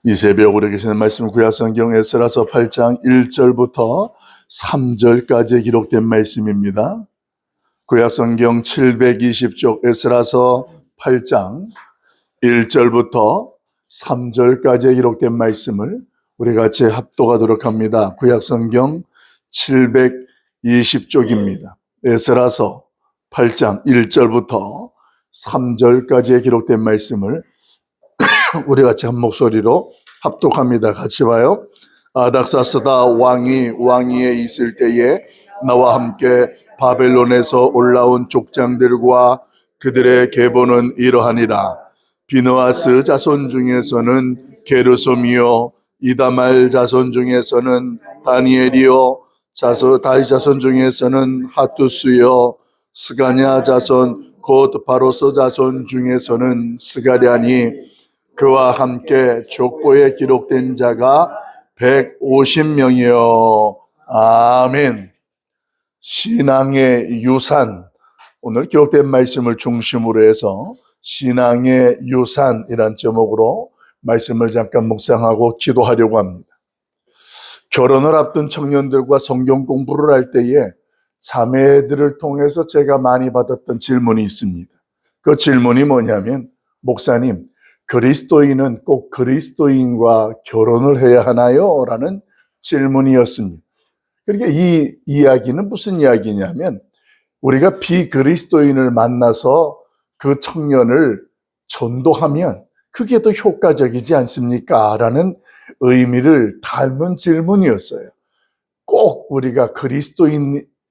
이 새벽 우리 계시는 말씀 구약성경 에스라서 8장 1절부터 3절까지 기록된 말씀입니다. 구약성경 720쪽 에스라서 8장 1절부터 3절까지 기록된 말씀을 우리 같이 합독하도록 합니다. 구약성경 720쪽입니다. 에스라서 8장 1절부터 3절까지 기록된 말씀을 우리 같이 한 목소리로 합독합니다. 같이 봐요. 아닥사스다 왕이 왕위에 있을 때에 나와 함께 바벨론에서 올라온 족장들과 그들의 계보는 이러하니라. 비느하스 자손 중에서는 게르솜이요, 이다말 자손 중에서는 다니엘이요, 다이 자손 중에서는 하투스요, 스가냐 자손 곧 바로스 자손 중에서는 스가랴니, 그와 함께 족보에 기록된 자가 150명이요. 아멘. 신앙의 유산, 오늘 기록된 말씀을 중심으로 해서 신앙의 유산이란 제목으로 말씀을 잠깐 묵상하고 기도하려고 합니다. 결혼을 앞둔 청년들과 성경 공부를 할 때에 자매들을 통해서 제가 많이 받았던 질문이 있습니다. 그 질문이 뭐냐면, 목사님, 그리스도인은 꼭 그리스도인과 결혼을 해야 하나요? 라는 질문이었습니다. 그러니까 이 이야기는 무슨 이야기냐면, 우리가 비그리스도인을 만나서 그 청년을 전도하면 그게 더 효과적이지 않습니까? 라는 의미를 담은 질문이었어요. 꼭 우리가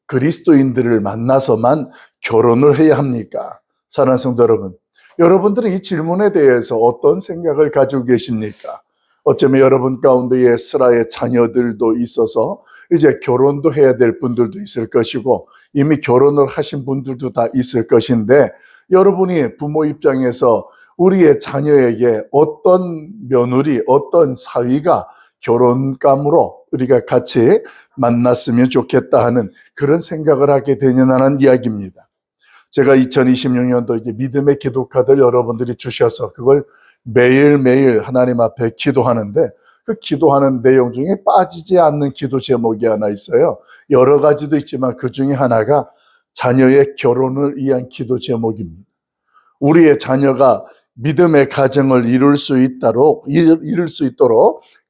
그리스도인들을 만나서만 결혼을 해야 합니까? 사랑하는 성도 여러분, 여러분들은 이 질문에 대해서 어떤 생각을 가지고 계십니까? 어쩌면 여러분 가운데 에스라의 자녀들도 있어서 이제 결혼도 해야 될 분들도 있을 것이고, 이미 결혼을 하신 분들도 다 있을 것인데, 여러분이 부모 입장에서 우리의 자녀에게 어떤 며느리, 어떤 사위가 결혼감으로 우리가 같이 만났으면 좋겠다 하는 그런 생각을 하게 되냐는 이야기입니다. 제가 2026년도 믿음의 기도카드를 여러분들이 주셔서 그걸 매일매일 하나님 앞에 기도하는데, 그 기도하는 내용 중에 빠지지 않는 기도 제목이 하나 있어요. 여러 가지도 있지만 그 중에 하나가 자녀의 결혼을 위한 기도 제목입니다. 우리의 자녀가 믿음의 가정을 이룰 수 있도록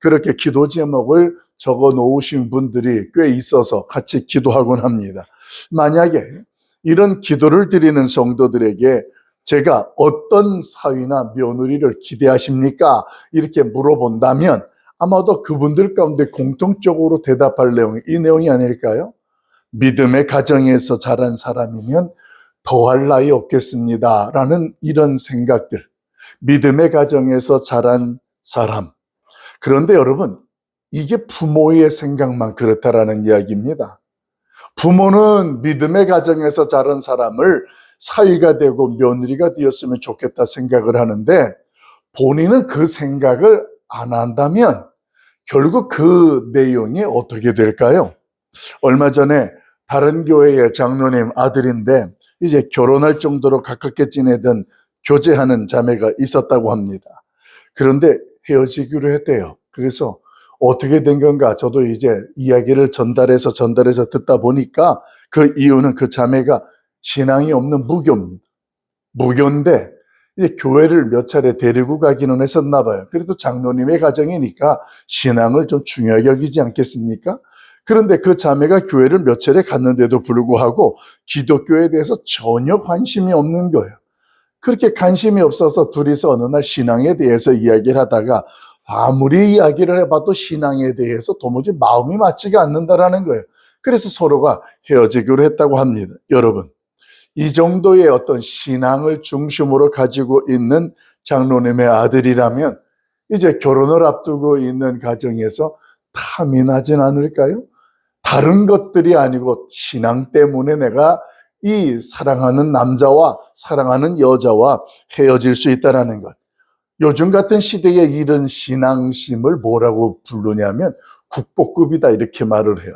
그렇게 기도 제목을 적어 놓으신 분들이 꽤 있어서 같이 기도하곤 합니다. 만약에 이런 기도를 드리는 성도들에게 제가 어떤 사위나 며느리를 기대하십니까? 이렇게 물어본다면 아마도 그분들 가운데 공통적으로 대답할 내용이 이 내용이 아닐까요? 믿음의 가정에서 자란 사람이면 더할 나위 없겠습니다 라는 이런 생각들. 믿음의 가정에서 자란 사람. 그런데 여러분, 이게 부모의 생각만 그렇다라는 이야기입니다. 부모는 믿음의 가정에서 자란 사람을 사위가 되고 며느리가 되었으면 좋겠다 생각을 하는데, 본인은 그 생각을 안 한다면 결국 그 내용이 어떻게 될까요? 얼마 전에 다른 교회의 장로님 아들인데 이제 결혼할 정도로 가깝게 지내던 교제하는 자매가 있었다고 합니다. 그런데 헤어지기로 했대요. 그래서 어떻게 된 건가? 저도 이제 이야기를 전달해서 듣다 보니까 그 이유는 그 자매가 신앙이 없는 무교입니다. 무교인데 이제 교회를 몇 차례 데리고 가기는 했었나 봐요. 그래도 장로님의 가정이니까 신앙을 좀 중요하게 여기지 않겠습니까? 그런데 그 자매가 교회를 몇 차례 갔는데도 불구하고 기독교에 대해서 전혀 관심이 없는 거예요. 그렇게 관심이 없어서 둘이서 어느 날 신앙에 대해서 이야기를 하다가 아무리 이야기를 해봐도 신앙에 대해서 도무지 마음이 맞지가 않는다라는 거예요. 그래서 서로가 헤어지기로 했다고 합니다. 여러분, 이 정도의 어떤 신앙을 중심으로 가지고 있는 장로님의 아들이라면 이제 결혼을 앞두고 있는 가정에서 탐이 나진 않을까요? 다른 것들이 아니고 신앙 때문에 내가 이 사랑하는 남자와 사랑하는 여자와 헤어질 수 있다는 것. 요즘 같은 시대에 이런 신앙심을 뭐라고 부르냐면 국보급이다 이렇게 말을 해요.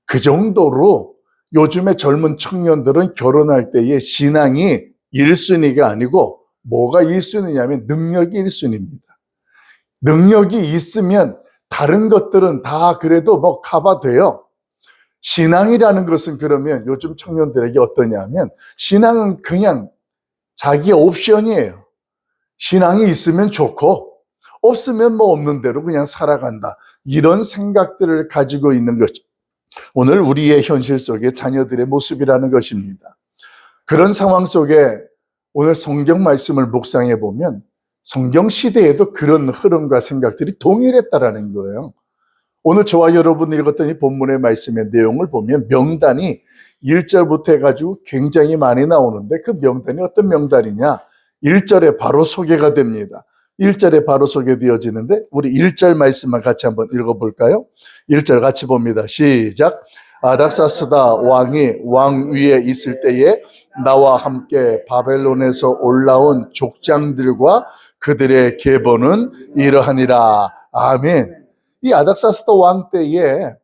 그 정도로 요즘의 젊은 청년들은 결혼할 때의 신앙이 1순위가 아니고 뭐가 1순위냐면 능력이 1순위입니다. 능력이 있으면 다른 것들은 다 그래도 뭐 커버돼요. 신앙이라는 것은 그러면 요즘 청년들에게 어떠냐면 신앙은 그냥 자기의 옵션이에요. 신앙이 있으면 좋고 없으면 뭐 없는 대로 그냥 살아간다. 이런 생각들을 가지고 있는 것이 오늘 우리의 현실 속의 자녀들의 모습이라는 것입니다. 그런 상황 속에 오늘 성경 말씀을 묵상해 보면 성경 시대에도 그런 흐름과 생각들이 동일했다라는 거예요. 오늘 저와 여러분이 읽었던 이 본문의 말씀의 내용을 보면 명단이 1절부터 해가지고 굉장히 많이 나오는데 그 명단이 어떤 명단이냐? 1절에 바로 소개가 됩니다. 1절에 바로 소개되어지는데 우리 1절 말씀만 같이 한번 읽어볼까요? 1절 같이 봅니다. 시작. 아닥사스다 왕이 왕 위에 있을 때에 나와 함께 바벨론에서 올라온 족장들과 그들의 계보는 이러하니라. 아멘. 이 아닥사스다 왕 때에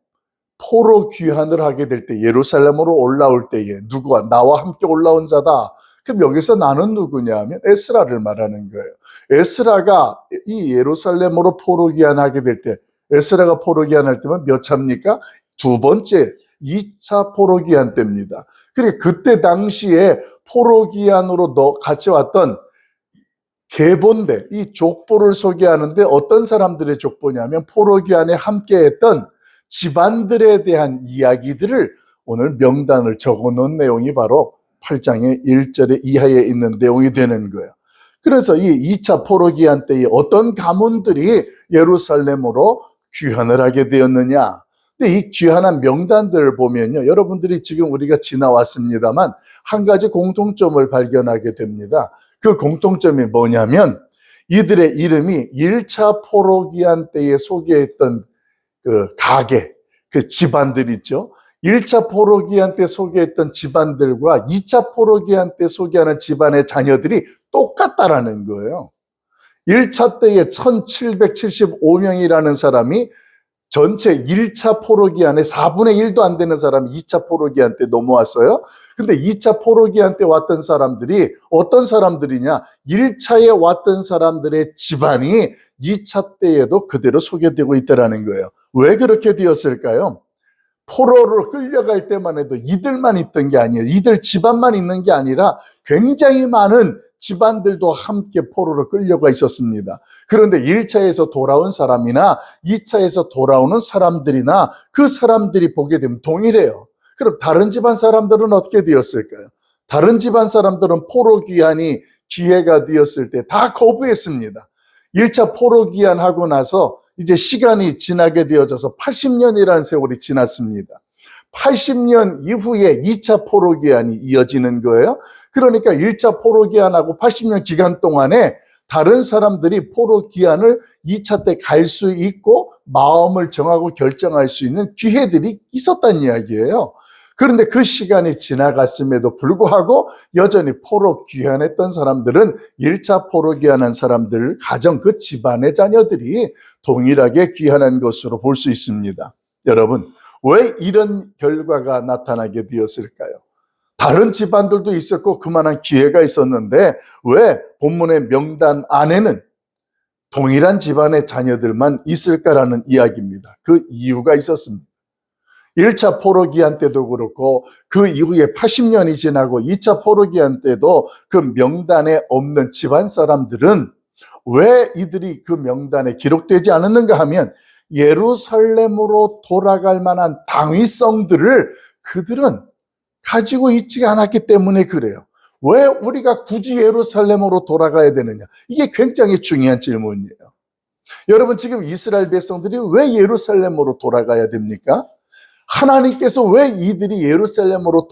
포로 귀환을 하게 될 때 예루살렘으로 올라올 때에 누구와 나와 함께 올라온 자다. 그럼 여기서 나는 누구냐 하면 에스라를 말하는 거예요. 에스라가 이 예루살렘으로 포로 귀환하게 될 때 에스라가 포로 귀환할 때면 몇 차입니까? 두 번째 2차 포로 귀환 때입니다. 그러니까 그때 당시에 포로 귀환으로 같이 왔던 계보인데 이 족보를 소개하는데 어떤 사람들의 족보냐면 포로 귀환에 함께했던 집안들에 대한 이야기들을 오늘 명단을 적어놓은 내용이 바로 8장의 1절의 이하에 있는 내용이 되는 거예요. 그래서 이 2차 포로 귀환 때에 어떤 가문들이 예루살렘으로 귀환을 하게 되었느냐. 근데 이 귀환한 명단들을 보면요. 여러분들이 지금 우리가 지나왔습니다만 한 가지 공통점을 발견하게 됩니다. 그 공통점이 뭐냐면 이들의 이름이 1차 포로 귀환 때에 소개했던 그 가게, 그 집안들 있죠. 1차 포로 귀환 때 소개했던 집안들과 2차 포로 귀환 때 소개하는 집안의 자녀들이 똑같다라는 거예요. 1차 때에 1775명이라는 사람이 전체 1차 포로 귀환에 4분의 1도 안 되는 사람이 2차 포로 귀환 때 넘어왔어요. 근데 2차 포로 귀환 때 왔던 사람들이 어떤 사람들이냐? 1차에 왔던 사람들의 집안이 2차 때에도 그대로 소개되고 있다는 거예요. 왜 그렇게 되었을까요? 포로로 끌려갈 때만 해도 이들만 있던 게 아니에요. 이들 집안만 있는 게 아니라 굉장히 많은 집안들도 함께 포로로 끌려가 있었습니다. 그런데 1차에서 돌아온 사람이나 2차에서 돌아오는 사람들이나 그 사람들이 보게 되면 동일해요. 그럼 다른 집안 사람들은 어떻게 되었을까요? 다른 집안 사람들은 포로 귀환이 기회가 되었을 때 다 거부했습니다. 1차 포로 귀환하고 나서 이제 시간이 지나게 되어져서 80년이라는 세월이 지났습니다. 80년 이후에 2차 포로 귀환이 이어지는 거예요. 그러니까 1차 포로 귀환하고 80년 기간 동안에 다른 사람들이 포로 귀환을 2차 때 갈 수 있고 마음을 정하고 결정할 수 있는 기회들이 있었다는 이야기예요. 그런데 그 시간이 지나갔음에도 불구하고 여전히 포로 귀환했던 사람들은 1차 포로 귀환한 사람들 가정 그 집안의 자녀들이 동일하게 귀환한 것으로 볼 수 있습니다. 여러분, 왜 이런 결과가 나타나게 되었을까요? 다른 집안들도 있었고 그만한 기회가 있었는데 왜 본문의 명단 안에는 동일한 집안의 자녀들만 있을까라는 이야기입니다. 그 이유가 있었습니다. 1차 포로 귀환 때도 그렇고 그 이후에 80년이 지나고 2차 포로 귀환 때도 그 명단에 없는 집안 사람들은 왜 이들이 그 명단에 기록되지 않았는가 하면 예루살렘으로 돌아갈 만한 당위성들을 그들은 가지고 있지가 않았기 때문에 그래요. 왜 우리가 굳이 예루살렘으로 돌아가야 되느냐? 이게 굉장히 중요한 질문이에요. 여러분, 지금 이스라엘 백성들이 왜 예루살렘으로 돌아가야 됩니까? 하나님께서 왜 이들이 예루살렘으로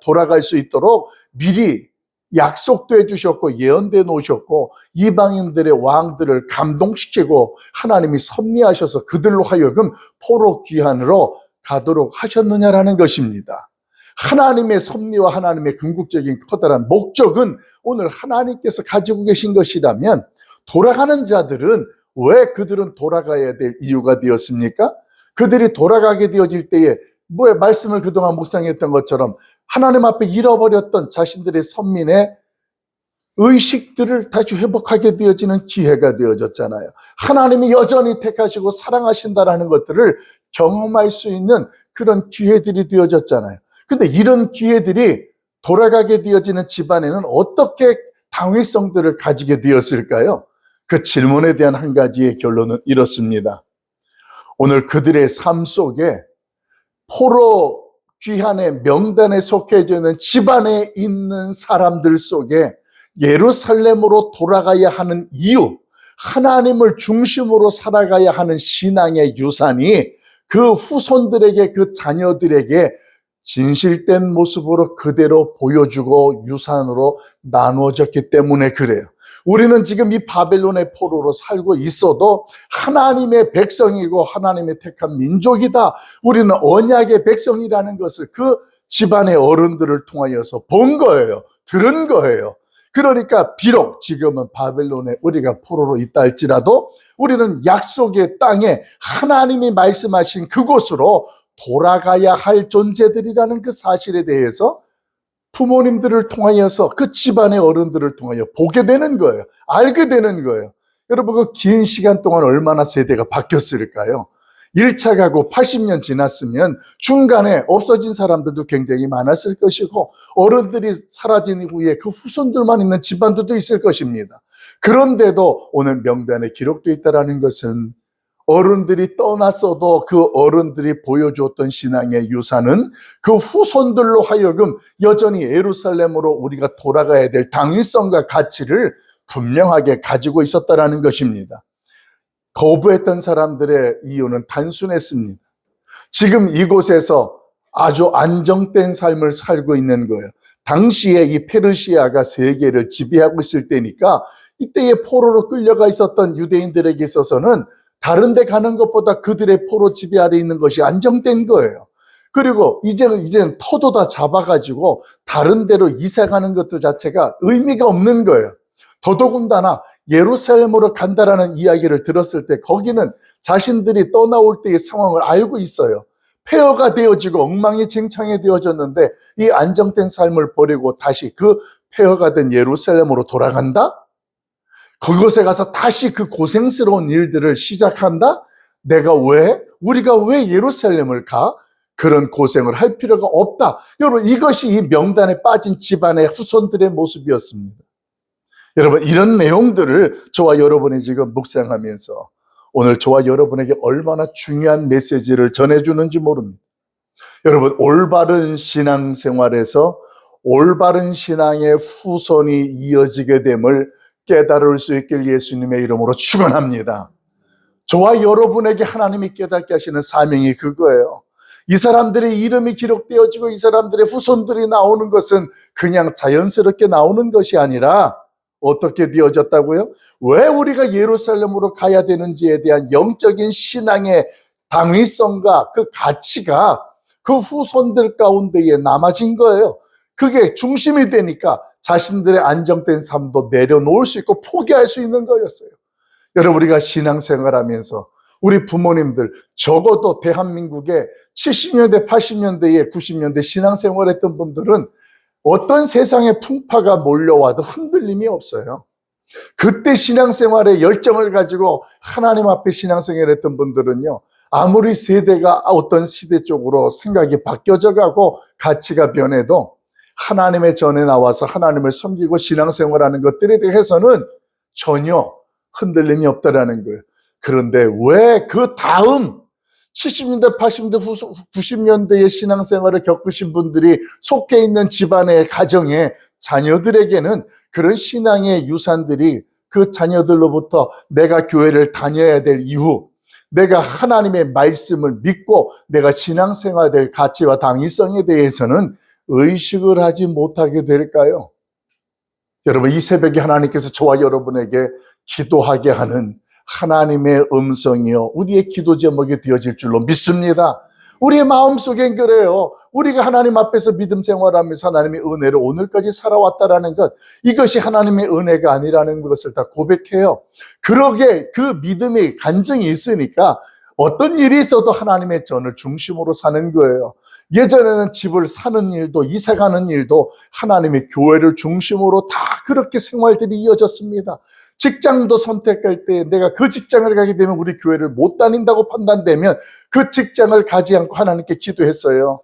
돌아갈 수 있도록 미리 약속도 해주셨고 예언돼 놓으셨고 이방인들의 왕들을 감동시키고 하나님이 섭리하셔서 그들로 하여금 포로 귀환으로 가도록 하셨느냐라는 것입니다. 하나님의 섭리와 하나님의 궁극적인 커다란 목적은 오늘 하나님께서 가지고 계신 것이라면 돌아가는 자들은 왜 그들은 돌아가야 될 이유가 되었습니까? 그들이 돌아가게 되어질 때에 말씀을 그동안 묵상했던 것처럼 하나님 앞에 잃어버렸던 자신들의 선민의 의식들을 다시 회복하게 되어지는 기회가 되어졌잖아요. 하나님이 여전히 택하시고 사랑하신다라는 것들을 경험할 수 있는 그런 기회들이 되어졌잖아요. 근데 이런 기회들이 돌아가게 되어지는 집안에는 어떻게 당위성들을 가지게 되었을까요? 그 질문에 대한 한 가지의 결론은 이렇습니다. 오늘 그들의 삶 속에 포로 귀환의 명단에 속해져 있는 집안에 있는 사람들 속에 예루살렘으로 돌아가야 하는 이유, 하나님을 중심으로 살아가야 하는 신앙의 유산이 그 후손들에게, 그 자녀들에게 진실된 모습으로 그대로 보여주고 유산으로 나누어졌기 때문에 그래요. 우리는 지금 이 바벨론의 포로로 살고 있어도 하나님의 백성이고 하나님의 택한 민족이다. 우리는 언약의 백성이라는 것을 그 집안의 어른들을 통하여서 본 거예요. 들은 거예요. 그러니까 비록 지금은 바벨론에 우리가 포로로 있다 할지라도 우리는 약속의 땅에 하나님이 말씀하신 그곳으로 돌아가야 할 존재들이라는 그 사실에 대해서 부모님들을 통하여서 그 집안의 어른들을 통하여 보게 되는 거예요. 알게 되는 거예요. 여러분 그 긴 시간 동안 얼마나 세대가 바뀌었을까요? 1차 가고 80년 지났으면 중간에 없어진 사람들도 굉장히 많았을 것이고 어른들이 사라진 이후에 그 후손들만 있는 집안들도 있을 것입니다. 그런데도 오늘 명단에 기록되어 있다는 것은 어른들이 떠났어도 그 어른들이 보여주었던 신앙의 유산은 그 후손들로 하여금 여전히 예루살렘으로 우리가 돌아가야 될 당위성과 가치를 분명하게 가지고 있었다는 것입니다. 거부했던 사람들의 이유는 단순했습니다. 지금 이곳에서 아주 안정된 삶을 살고 있는 거예요. 당시에 이 페르시아가 세계를 지배하고 있을 때니까 이때의 포로로 끌려가 있었던 유대인들에게 있어서는 다른 데 가는 것보다 그들의 포로 지배 아래 있는 것이 안정된 거예요. 그리고 이제는 터도 다 잡아가지고 다른 데로 이사 가는 것들 자체가 의미가 없는 거예요. 더더군다나 예루살렘으로 간다라는 이야기를 들었을 때 거기는 자신들이 떠나올 때의 상황을 알고 있어요. 폐허가 되어지고 엉망이 되어졌는데 이 안정된 삶을 버리고 다시 그 폐허가 된 예루살렘으로 돌아간다? 그곳에 가서 다시 그 고생스러운 일들을 시작한다? 우리가 왜 예루살렘을 가? 그런 고생을 할 필요가 없다. 여러분, 이것이 이 명단에 빠진 집안의 후손들의 모습이었습니다. 여러분, 이런 내용들을 저와 여러분이 지금 묵상하면서 오늘 저와 여러분에게 얼마나 중요한 메시지를 전해주는지 모릅니다. 여러분, 올바른 신앙생활에서 올바른 신앙의 후손이 이어지게 됨을 깨달을 수 있길 예수님의 이름으로 축원합니다. 저와 여러분에게 하나님이 깨닫게 하시는 사명이 그거예요. 이 사람들의 이름이 기록되어지고 이 사람들의 후손들이 나오는 것은 그냥 자연스럽게 나오는 것이 아니라 어떻게 되어졌다고요? 왜 우리가 예루살렘으로 가야 되는지에 대한 영적인 신앙의 당위성과 그 가치가 그 후손들 가운데에 남아진 거예요. 그게 중심이 되니까 자신들의 안정된 삶도 내려놓을 수 있고 포기할 수 있는 거였어요. 여러분, 우리가 신앙생활하면서 우리 부모님들 적어도 대한민국에 70년대, 80년대에 90년대 신앙생활했던 분들은 어떤 세상의 풍파가 몰려와도 흔들림이 없어요. 그때 신앙생활에 열정을 가지고 하나님 앞에 신앙생활했던 분들은요, 아무리 세대가 어떤 시대 쪽으로 생각이 바뀌어져 가고 가치가 변해도 하나님의 전에 나와서 하나님을 섬기고 신앙생활하는 것들에 대해서는 전혀 흔들림이 없다라는 거예요. 그런데 왜 그 다음 70년대, 80년대, 90년대의 신앙생활을 겪으신 분들이 속해 있는 집안의 가정의 자녀들에게는 그런 신앙의 유산들이 그 자녀들로부터 내가 교회를 다녀야 될 이유, 내가 하나님의 말씀을 믿고 내가 신앙생활 될 가치와 당위성에 대해서는 의식을 하지 못하게 될까요? 여러분, 이 새벽에 하나님께서 저와 여러분에게 기도하게 하는 하나님의 음성이요, 우리의 기도 제목이 되어질 줄로 믿습니다. 우리의 마음속엔 그래요. 우리가 하나님 앞에서 믿음 생활하면서 하나님의 은혜로 오늘까지 살아왔다라는 것, 이것이 하나님의 은혜가 아니라는 것을 다 고백해요. 그러게 그 믿음의 간증이 있으니까 어떤 일이 있어도 하나님의 전을 중심으로 사는 거예요. 예전에는 집을 사는 일도 이사 가는 일도 하나님의 교회를 중심으로 다 그렇게 생활들이 이어졌습니다. 직장도 선택할 때 내가 그 직장을 가게 되면 우리 교회를 못 다닌다고 판단되면 그 직장을 가지 않고 하나님께 기도했어요.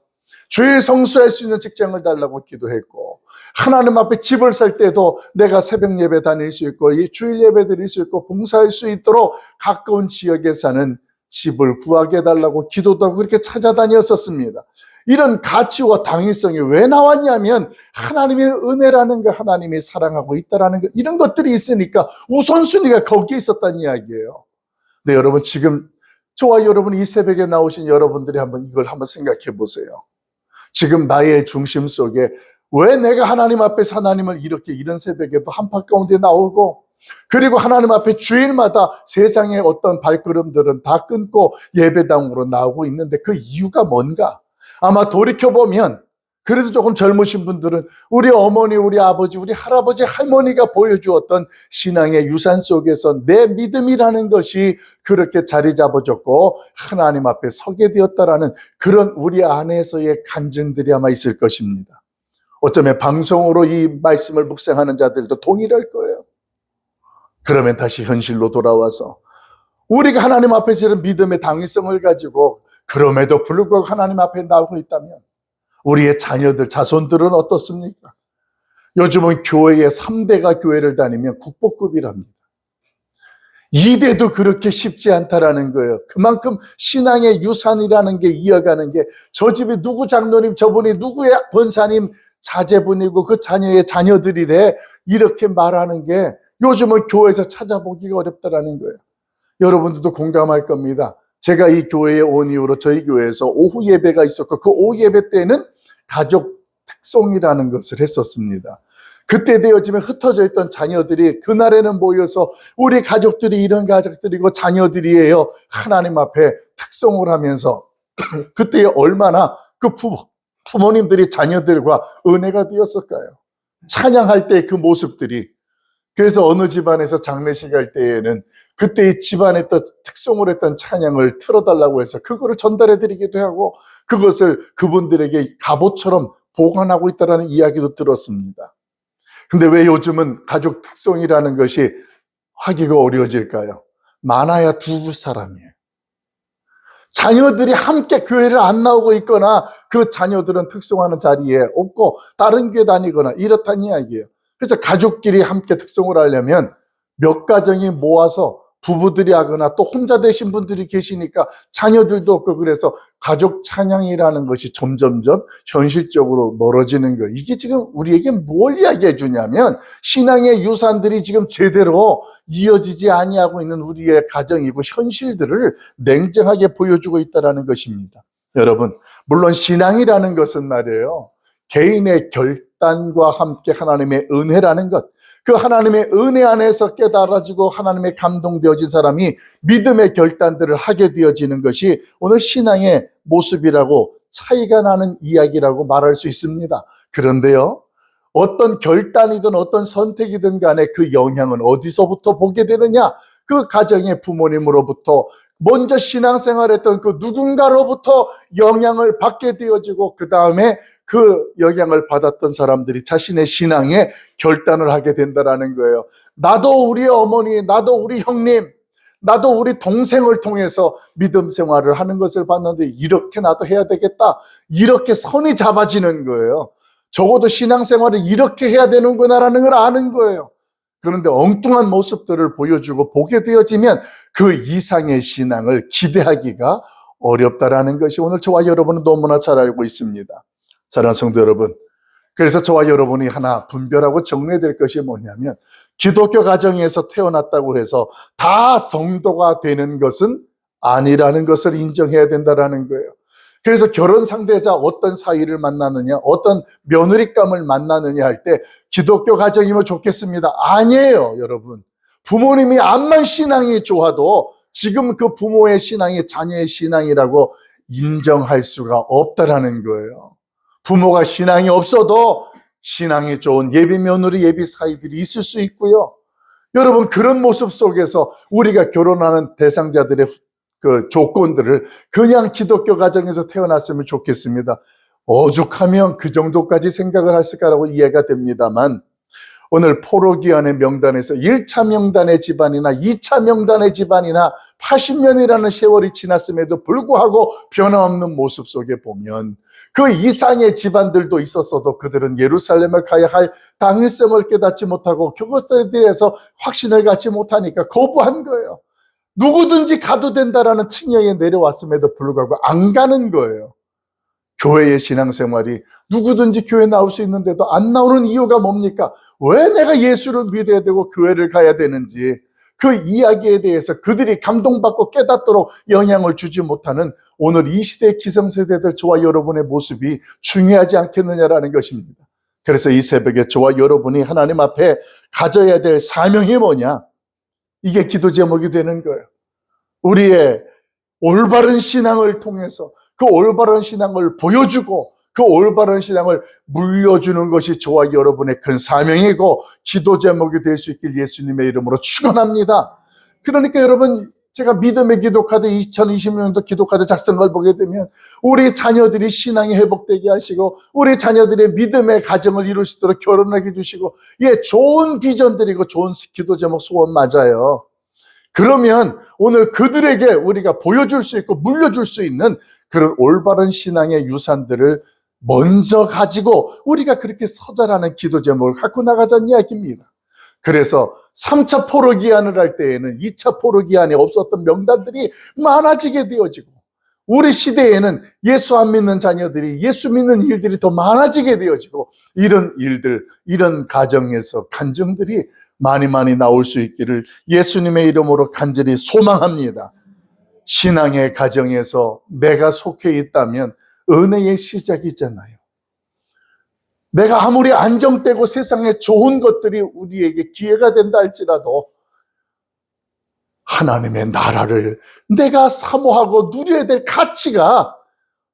주일 성수할 수 있는 직장을 달라고 기도했고, 하나님 앞에 집을 살 때도 내가 새벽 예배 다닐 수 있고 이 주일 예배 드릴 수 있고 봉사할 수 있도록 가까운 지역에 사는 집을 구하게 해달라고 기도도 하고 그렇게 찾아다녔었습니다. 이런 가치와 당위성이 왜 나왔냐면 하나님의 은혜라는 거, 하나님이 사랑하고 있다라는 거, 이런 것들이 있으니까 우선순위가 거기에 있었다는 이야기예요. 네, 여러분, 지금 저와 여러분 이 새벽에 나오신 여러분들이 한번 이걸 한번 생각해 보세요. 지금 나의 중심 속에 왜 내가 하나님 앞에서 하나님을 이렇게 이런 새벽에도 한파 가운데 나오고, 그리고 하나님 앞에 주일마다 세상의 어떤 발걸음들은 다 끊고 예배당으로 나오고 있는데 그 이유가 뭔가? 아마 돌이켜보면 그래도 조금 젊으신 분들은 우리 어머니, 우리 아버지, 우리 할아버지, 할머니가 보여주었던 신앙의 유산 속에서 내 믿음이라는 것이 그렇게 자리 잡아줬고 하나님 앞에 서게 되었다라는 그런 우리 안에서의 간증들이 아마 있을 것입니다. 어쩌면 방송으로 이 말씀을 묵상하는 자들도 동일할 거예요. 그러면 다시 현실로 돌아와서 우리가 하나님 앞에서 이런 믿음의 당위성을 가지고 그럼에도 불구하고 하나님 앞에 나오고 있다면 우리의 자녀들, 자손들은 어떻습니까? 요즘은 교회에 3대가 교회를 다니면 국보급이랍니다. 2대도 그렇게 쉽지 않다라는 거예요. 그만큼 신앙의 유산이라는 게 이어가는 게 저 집이 누구 장로님, 저분이 누구의 권사님 자제분이고 그 자녀의 자녀들이래, 이렇게 말하는 게 요즘은 교회에서 찾아보기가 어렵다라는 거예요. 여러분들도 공감할 겁니다. 제가 이 교회에 온 이후로 저희 교회에서 오후 예배가 있었고 그 오후 예배 때는 가족 특송이라는 것을 했었습니다. 그때 되어지면 흩어져 있던 자녀들이 그날에는 모여서 우리 가족들이 이런 가족들이고 자녀들이에요. 하나님 앞에 특송을 하면서 그때 얼마나 그 부모님들이 자녀들과 은혜가 되었을까요? 찬양할 때 그 모습들이. 그래서 어느 집안에서 장례식 할 때에는 그때 집안에 또 특송을 했던 찬양을 틀어달라고 해서 그거를 전달해 드리기도 하고 그것을 그분들에게 갑옷처럼 보관하고 있다는 이야기도 들었습니다. 근데 왜 요즘은 가족 특송이라는 것이 하기가 어려워질까요? 많아야 두 사람이에요. 자녀들이 함께 교회를 안 나오고 있거나 그 자녀들은 특송하는 자리에 없고 다른 교회 다니거나 이렇다는 이야기예요. 그래서 가족끼리 함께 특송을 하려면 몇 가정이 모아서 부부들이 하거나 또 혼자 되신 분들이 계시니까 자녀들도 없고 그래서 가족 찬양이라는 것이 점점점 현실적으로 멀어지는 거예요. 이게 지금 우리에게 뭘 이야기해 주냐면 신앙의 유산들이 지금 제대로 이어지지 아니하고 있는 우리의 가정이고 현실들을 냉정하게 보여주고 있다는 것입니다. 여러분, 물론 신앙이라는 것은 말이에요, 개인의 결단과 함께 하나님의 은혜라는 것, 그 하나님의 은혜 안에서 깨달아지고 하나님의 감동되어진 사람이 믿음의 결단들을 하게 되어지는 것이 오늘 신앙의 모습이라고, 차이가 나는 이야기라고 말할 수 있습니다. 그런데요, 어떤 결단이든 어떤 선택이든 간에 그 영향은 어디서부터 보게 되느냐? 그 가정의 부모님으로부터, 먼저 신앙생활했던 그 누군가로부터 영향을 받게 되어지고 그 다음에 그 영향을 받았던 사람들이 자신의 신앙에 결단을 하게 된다는 거예요. 나도 우리 어머니, 나도 우리 형님, 나도 우리 동생을 통해서 믿음 생활을 하는 것을 봤는데 이렇게 나도 해야 되겠다, 이렇게 선이 잡아지는 거예요. 적어도 신앙생활을 이렇게 해야 되는구나라는 걸 아는 거예요. 그런데 엉뚱한 모습들을 보여주고 보게 되어지면 그 이상의 신앙을 기대하기가 어렵다라는 것이 오늘 저와 여러분은 너무나 잘 알고 있습니다. 사랑하는 성도 여러분, 그래서 저와 여러분이 하나 분별하고 정리해야 될 것이 뭐냐면 기독교 가정에서 태어났다고 해서 다 성도가 되는 것은 아니라는 것을 인정해야 된다는 거예요. 그래서 결혼 상대자 어떤 사이를 만나느냐, 어떤 며느리감을 만나느냐 할 때 기독교 가정이면 좋겠습니다. 아니에요, 여러분. 부모님이 암만 신앙이 좋아도 지금 그 부모의 신앙이 자녀의 신앙이라고 인정할 수가 없다라는 거예요. 부모가 신앙이 없어도 신앙이 좋은 예비 며느리, 예비 사이들이 있을 수 있고요. 여러분, 그런 모습 속에서 우리가 결혼하는 대상자들의 그 조건들을 그냥 기독교 가정에서 태어났으면 좋겠습니다. 오죽하면 그 정도까지 생각을 했을까라고 이해가 됩니다만, 오늘 포로기한의 명단에서 1차 명단의 집안이나 2차 명단의 집안이나 80년이라는 세월이 지났음에도 불구하고 변함없는 모습 속에 보면 그 이상의 집안들도 있었어도 그들은 예루살렘을 가야 할 당위성을 깨닫지 못하고 그것에 대해서 확신을 갖지 못하니까 거부한 거예요. 누구든지 가도 된다라는 층위에 내려왔음에도 불구하고 안 가는 거예요. 교회의 신앙생활이 누구든지 교회 나올 수 있는데도 안 나오는 이유가 뭡니까? 왜 내가 예수를 믿어야 되고 교회를 가야 되는지, 그 이야기에 대해서 그들이 감동받고 깨닫도록 영향을 주지 못하는 오늘 이 시대의 기성세대들, 저와 여러분의 모습이 중요하지 않겠느냐라는 것입니다. 그래서 이 새벽에 저와 여러분이 하나님 앞에 가져야 될 사명이 뭐냐? 이게 기도 제목이 되는 거예요. 우리의 올바른 신앙을 통해서 그 올바른 신앙을 보여주고 그 올바른 신앙을 물려주는 것이 저와 여러분의 큰 사명이고 기도 제목이 될 수 있길 예수님의 이름으로 축원합니다. 그러니까 여러분, 제가 믿음의 기도카드 2020년도 기도카드 작성을 보게 되면 우리 자녀들이 신앙이 회복되게 하시고 우리 자녀들의 믿음의 가정을 이룰 수 있도록 결혼하게 해주시고, 예, 좋은 비전들이고 좋은 기도 제목 소원 맞아요. 그러면 오늘 그들에게 우리가 보여줄 수 있고 물려줄 수 있는 그런 올바른 신앙의 유산들을 먼저 가지고 우리가 그렇게 서자라는 기도 제목을 갖고 나가자는 이야기입니다. 그래서 3차 포로기한을 할 때에는 2차 포로기한에 없었던 명단들이 많아지게 되어지고, 우리 시대에는 예수 안 믿는 자녀들이 예수 믿는 일들이 더 많아지게 되어지고, 이런 일들, 이런 가정에서 간증들이 많이 나올 수 있기를 예수님의 이름으로 간절히 소망합니다. 신앙의 가정에서 내가 속해 있다면 은혜의 시작이잖아요. 내가 아무리 안정되고 세상에 좋은 것들이 우리에게 기회가 된다 할지라도 하나님의 나라를 내가 사모하고 누려야 될 가치가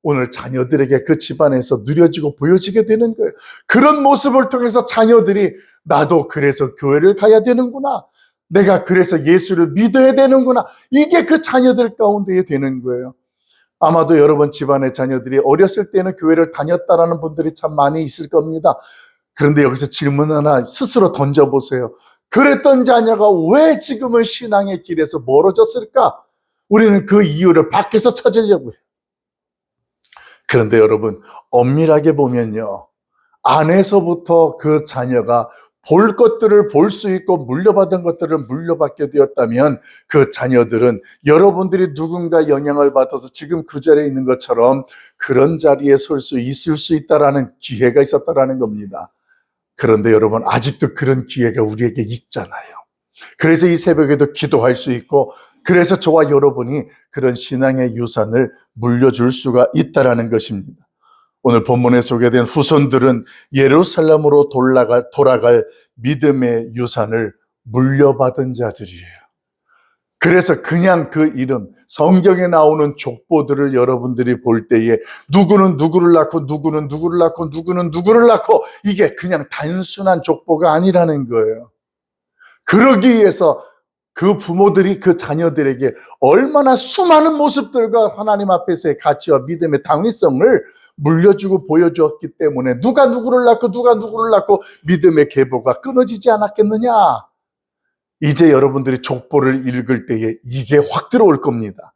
오늘 자녀들에게 그 집안에서 누려지고 보여지게 되는 거예요. 그런 모습을 통해서 자녀들이 나도 그래서 교회를 가야 되는구나, 내가 그래서 예수를 믿어야 되는구나, 이게 그 자녀들 가운데 되는 거예요. 아마도 여러분 집안의 자녀들이 어렸을 때는 교회를 다녔다라는 분들이 참 많이 있을 겁니다. 그런데 여기서 질문 하나 스스로 던져보세요. 그랬던 자녀가 왜 지금은 신앙의 길에서 멀어졌을까? 우리는 그 이유를 밖에서 찾으려고 해요. 그런데 여러분, 엄밀하게 보면요, 안에서부터 그 자녀가 볼 것들을 볼 수 있고 물려받은 것들을 물려받게 되었다면 그 자녀들은 여러분들이 누군가 영향을 받아서 지금 그 자리에 있는 것처럼 그런 자리에 설 수 있을 수 있다라는 기회가 있었다라는 겁니다. 그런데 여러분, 아직도 그런 기회가 우리에게 있잖아요. 그래서 이 새벽에도 기도할 수 있고, 그래서 저와 여러분이 그런 신앙의 유산을 물려줄 수가 있다라는 것입니다. 오늘 본문에 소개된 후손들은 예루살렘으로 돌아갈 믿음의 유산을 물려받은 자들이에요. 그래서 그냥 그 이름, 성경에 나오는 족보들을 여러분들이 볼 때에 누구는 누구를 낳고 누구는 누구를 낳고 누구는 누구를 낳고, 이게 그냥 단순한 족보가 아니라는 거예요. 그러기 위해서 그 부모들이 그 자녀들에게 얼마나 수많은 모습들과 하나님 앞에서의 가치와 믿음의 당위성을 물려주고 보여주었기 때문에 누가 누구를 낳고 누가 누구를 낳고 믿음의 계보가 끊어지지 않았겠느냐. 이제 여러분들이 족보를 읽을 때에 이게 확 들어올 겁니다.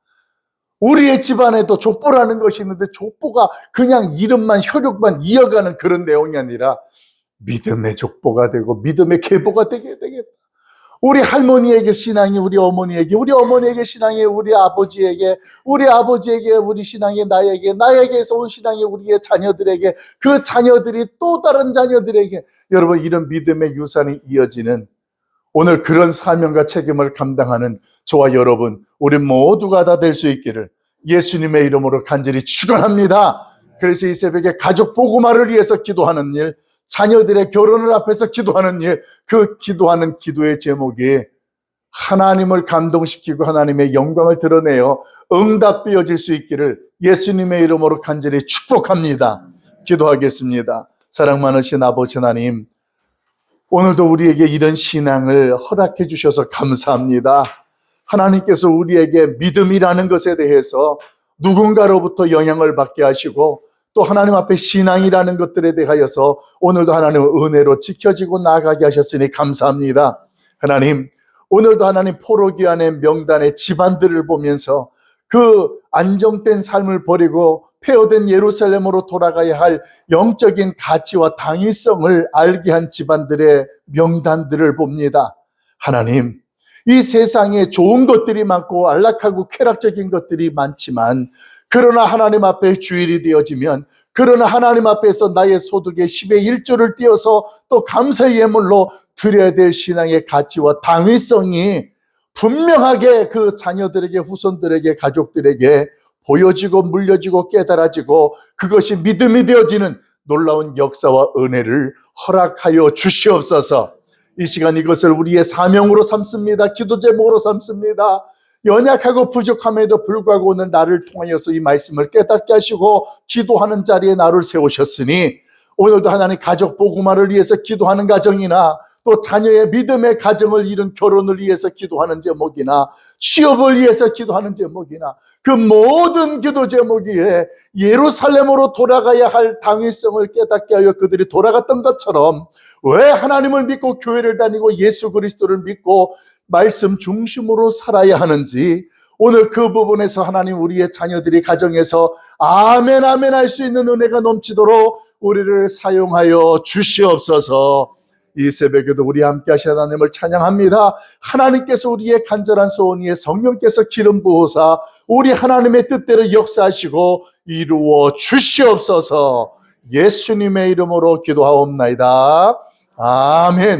우리의 집안에도 족보라는 것이 있는데 족보가 그냥 이름만 혈육만 이어가는 그런 내용이 아니라 믿음의 족보가 되고 믿음의 계보가 되게 되겠다. 우리 할머니에게 신앙이 우리 어머니에게, 우리 어머니에게 신앙이 우리 아버지에게, 우리 아버지에게 우리 신앙이 나에게, 나에게서 온 신앙이 우리의 자녀들에게, 그 자녀들이 또 다른 자녀들에게, 여러분 이런 믿음의 유산이 이어지는 오늘 그런 사명과 책임을 감당하는 저와 여러분, 우리 모두가 다 될 수 있기를 예수님의 이름으로 간절히 축원합니다. 그래서 이 새벽에 가족 복음화를 위해서 기도하는 일, 자녀들의 결혼을 앞에서 기도하는 일, 그 기도하는 기도의 제목이 하나님을 감동시키고 하나님의 영광을 드러내어 응답되어질 수 있기를 예수님의 이름으로 간절히 축복합니다. 기도하겠습니다. 사랑 많으신 아버지 하나님, 오늘도 우리에게 이런 신앙을 허락해 주셔서 감사합니다. 하나님께서 우리에게 믿음이라는 것에 대해서 누군가로부터 영향을 받게 하시고 또 하나님 앞에 신앙이라는 것들에 대하여서 오늘도 하나님의 은혜로 지켜지고 나아가게 하셨으니 감사합니다. 하나님, 오늘도 하나님 포로기환의 명단의 집안들을 보면서 그 안정된 삶을 버리고 폐허된 예루살렘으로 돌아가야 할 영적인 가치와 당위성을 알게 한 집안들의 명단들을 봅니다. 하나님, 이 세상에 좋은 것들이 많고 안락하고 쾌락적인 것들이 많지만 그러나 하나님 앞에 주일이 되어지면, 그러나 하나님 앞에서 나의 소득의 10의 1조를 띄어서 또 감사의 예물로 드려야 될 신앙의 가치와 당위성이 분명하게 그 자녀들에게, 후손들에게, 가족들에게 보여지고 물려지고 깨달아지고 그것이 믿음이 되어지는 놀라운 역사와 은혜를 허락하여 주시옵소서. 이 시간 이것을 우리의 사명으로 삼습니다. 기도 제목으로 삼습니다. 연약하고 부족함에도 불구하고 오늘 나를 통하여서 이 말씀을 깨닫게 하시고 기도하는 자리에 나를 세우셨으니 오늘도 하나님 가족 복음화를 위해서 기도하는 가정이나 또 자녀의 믿음의 가정을 이룬 결혼을 위해서 기도하는 제목이나 취업을 위해서 기도하는 제목이나 그 모든 기도 제목 위에 예루살렘으로 돌아가야 할 당위성을 깨닫게 하여 그들이 돌아갔던 것처럼 왜 하나님을 믿고 교회를 다니고 예수 그리스도를 믿고 말씀 중심으로 살아야 하는지 오늘 그 부분에서 하나님 우리의 자녀들이 가정에서 아멘 아멘 할 수 있는 은혜가 넘치도록 우리를 사용하여 주시옵소서. 이 새벽에도 우리 함께 하신 하나님을 찬양합니다. 하나님께서 우리의 간절한 소원 위에 성령께서 기름 부으사 우리 하나님의 뜻대로 역사하시고 이루어 주시옵소서. 예수님의 이름으로 기도하옵나이다. 아멘.